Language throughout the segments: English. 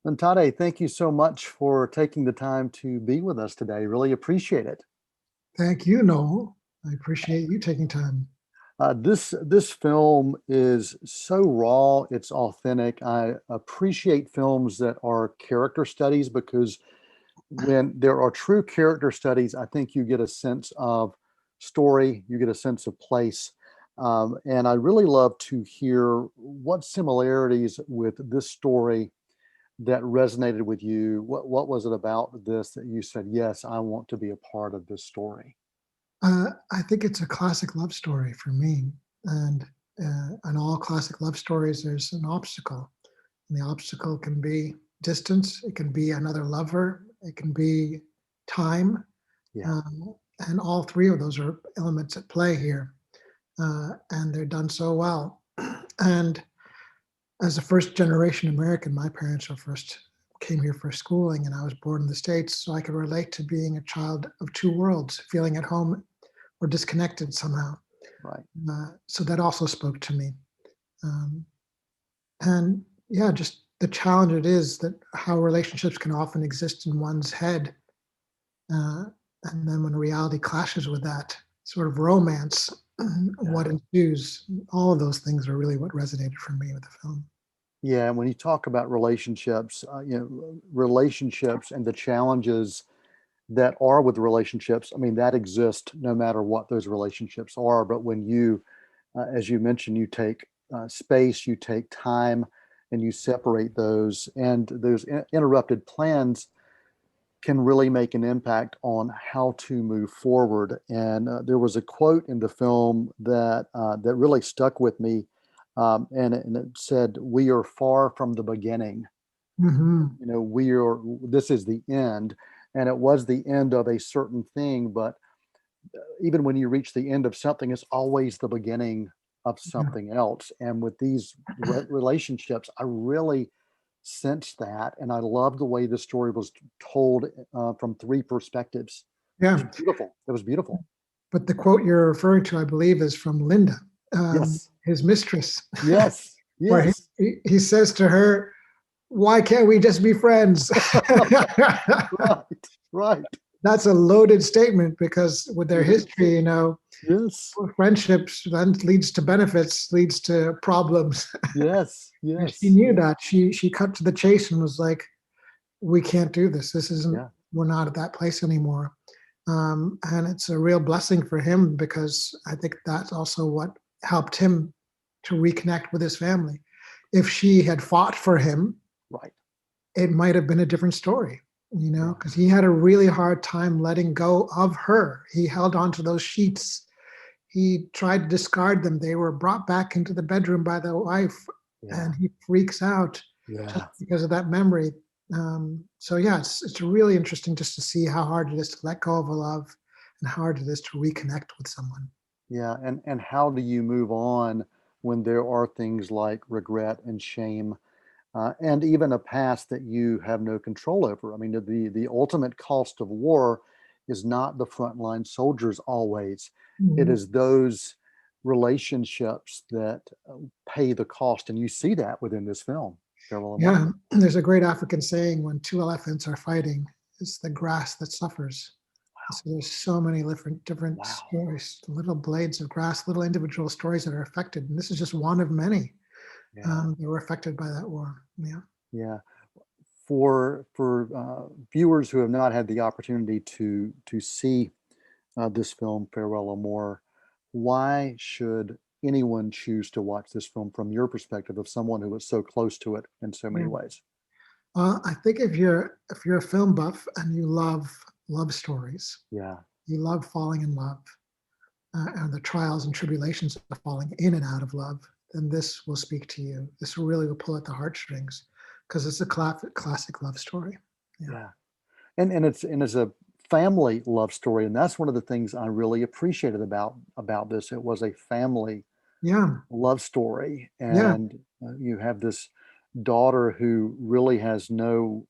Ntare, thank you so much for taking the time to be with us today. Really appreciate it. Thank you, Noel. I appreciate you taking time. This film is so raw, it's authentic. I appreciate films that are character studies because when there are true character studies, I think you get a sense of story, you get a sense of place. And I really love to hear what similarities with this story that resonated with you. What was it about this that you said, yes, I want to be a part of this story? I think it's a classic love story for me. And in all classic love stories, there's an obstacle. And the obstacle can be distance, it can be another lover, it can be time. Yeah, Um, and all three of those are elements at play here. And they're done so well. And as a first generation American, my parents were first came here for schooling, and I was born in the States, so I could relate to being a child of two worlds, feeling at home or disconnected somehow. right. So that also spoke to me. Um, and yeah, just the challenge it is that how relationships can often exist in one's head. Uh, and then when reality clashes with that sort of romance, Yeah. what ensues, all of those things are really what resonated for me with the film. Yeah, when you talk about relationships, relationships and the challenges that are with relationships, I mean, that exist no matter what those relationships are. But when you, as you mentioned, you take space, you take time, and you separate those, and those interrupted plans can really make an impact on how to move forward. And there was a quote in the film that really stuck with me, and it said, "We are far from the beginning. Hmm. We are. This is the end." And it was the end of a certain thing, but even when you reach the end of something, it's always the beginning of Yeah. something else. And with these relationships, I really sensed that, and I love the way the story was told from three perspectives. It was Yeah. beautiful. It was beautiful. But the quote you're referring to, I believe, is from Linda, Yes, his mistress, yes, where yes. he says to her, "Why can't we just be friends?" Right, right. That's a loaded statement because with their It is. history, Yes, friendships then leads to benefits, leads to problems. yes, And she yes, knew yes. that. She cut to the chase and was like, "We can't do this. This isn't. Yeah, We're not at that place anymore." And it's a real blessing for him because I think that's also what helped him to reconnect with his family. If she had fought for him, right. it might have been a different story, Yeah, because he had a really hard time letting go of her. He held on to those sheets. He tried to discard them. They were brought back into the bedroom by the wife, yeah, and he freaks out just yeah. because of that memory. So yeah, it's really interesting just to see how hard it is to let go of a love and how hard it is to reconnect with someone. Yeah, and how do you move on when there are things like regret and shame, and even a past that you have no control over? I mean, the ultimate cost of war is not the frontline soldiers always. It Mhm. is those relationships that pay the cost, and you see that within this film, Farewell Amor. Yeah, there's a great African saying: when two elephants are fighting, it's the grass that suffers. So there's so many different Wow. stories, little blades of grass, little individual stories that are affected, and this is just one of many Yeah. that were affected by that war. Yeah. Yeah. For viewers who have not had the opportunity to see this film, Farewell Amor, why should anyone choose to watch this film from your perspective of someone who was so close to it in so many Yeah. ways? I think if you're a film buff and you love love stories, Yeah, you love falling in love, and the trials and tribulations of falling in and out of love, then this will speak to you. This really will pull at the heartstrings because it's a classic love story. Yeah. yeah, and it's a family love story, and that's one of the things I really appreciated about this. It was a family Yeah. love story, Yeah. and you have this daughter who really has no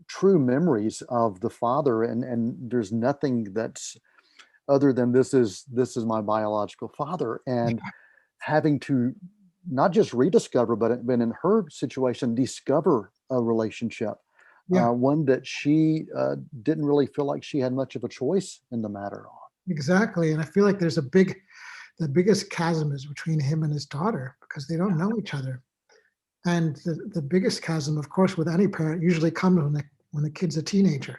true memories of the father, and there's nothing that's other than this is my biological father, and having to not just rediscover, but in her situation, discover a relationship, Yeah, one that she didn't really feel like she had much of a choice in the matter on. exactly. And I feel like the biggest chasm is between him and his daughter because they don't know each other. And the biggest chasm, of course, with any parent usually comes when the kid's a teenager.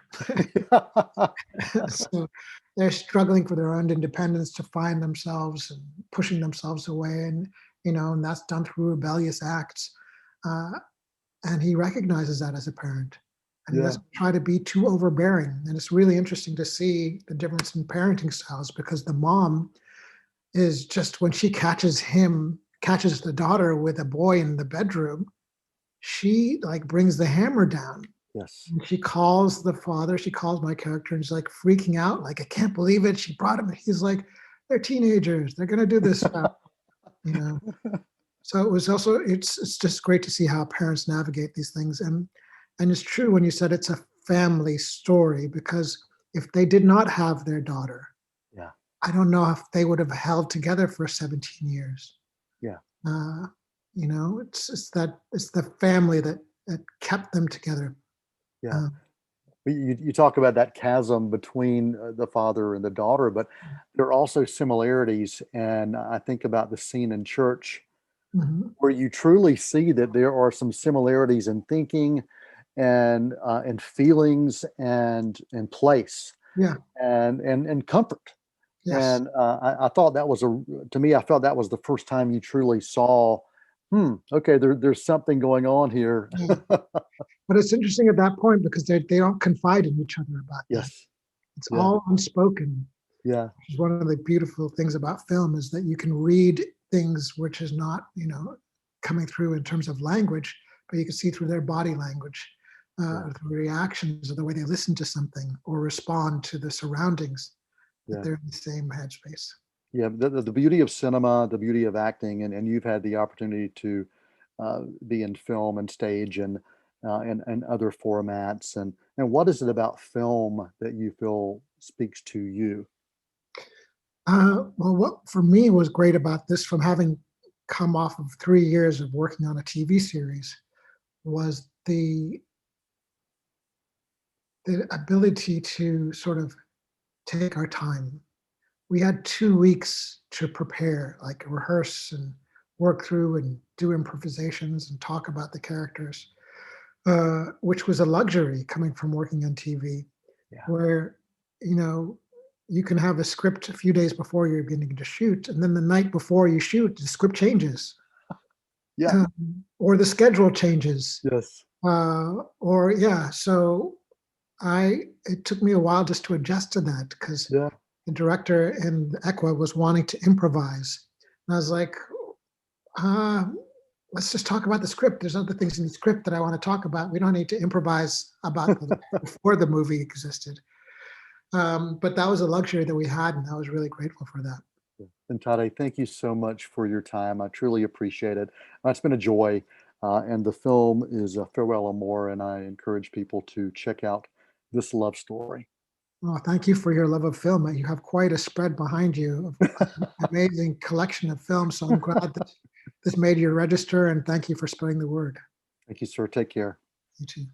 So they're struggling for their own independence to find themselves and pushing themselves away. And, and that's done through rebellious acts. Uh, and he recognizes that as a parent. And he Yeah. doesn't try to be too overbearing. And it's really interesting to see the difference in parenting styles because the mom is just when she catches the daughter with a boy in the bedroom, she like brings the hammer down. Yes. And she calls the father, she calls my character, and he's like freaking out, like, I can't believe it. She brought him. He's like, they're teenagers. They're gonna do this stuff, you know. So it's just great to see how parents navigate these things. And it's true when you said it's a family story, because if they did not have their daughter, Yeah. I don't know if they would have held together for 17 years. Yeah. Uh, it's the family that kept them together. Yeah. Uh, But you talk about that chasm between the father and the daughter, but there are also similarities. And I think about the scene in church mhm. where you truly see that there are some similarities in thinking and feelings and place Yeah. and comfort. Yes. And I thought that was to me, I felt that was the first time you truly saw, okay, there's something going on here. Yeah. But it's interesting at that point because they don't confide in each other about that. Yes. It's Yeah. all unspoken. Yeah. Which is one of the beautiful things about film is that you can read things which is not, coming through in terms of language, but you can see through their body language, Yeah. the reactions or the way they listen to something or respond to the surroundings that Yeah. they're in the same headspace. Yeah. The beauty of cinema, the beauty of acting, and you've had the opportunity to be in film and stage and other formats. And what is it about film that you feel speaks to you? Well, what for me was great about this from having come off of 3 years of working on a TV series was the ability to sort of take our time. We had 2 weeks to prepare, like rehearse and work through and do improvisations and talk about the characters, which was a luxury coming from working on TV, Yeah. where you know you can have a script a few days before you're beginning to shoot, and then the night before you shoot, the script changes Yeah. or the schedule changes, Yes. or yeah. So it took me a while just to adjust to that because Yeah. the director in Equa was wanting to improvise. And I was like, uh, let's just talk about the script. There's other things in the script that I want to talk about. We don't need to improvise about the before the movie existed. But that was a luxury that we had, and I was really grateful for that. And Tade, thank you so much for your time. I truly appreciate it. It's been a joy. And the film is Farewell Amor, and I encourage people to check out this love story. Oh, thank you for your love of film. You have quite a spread behind you of amazing collection of films. So I'm glad that this made your register, and thank you for spreading the word. Thank you, sir. Take care. You too.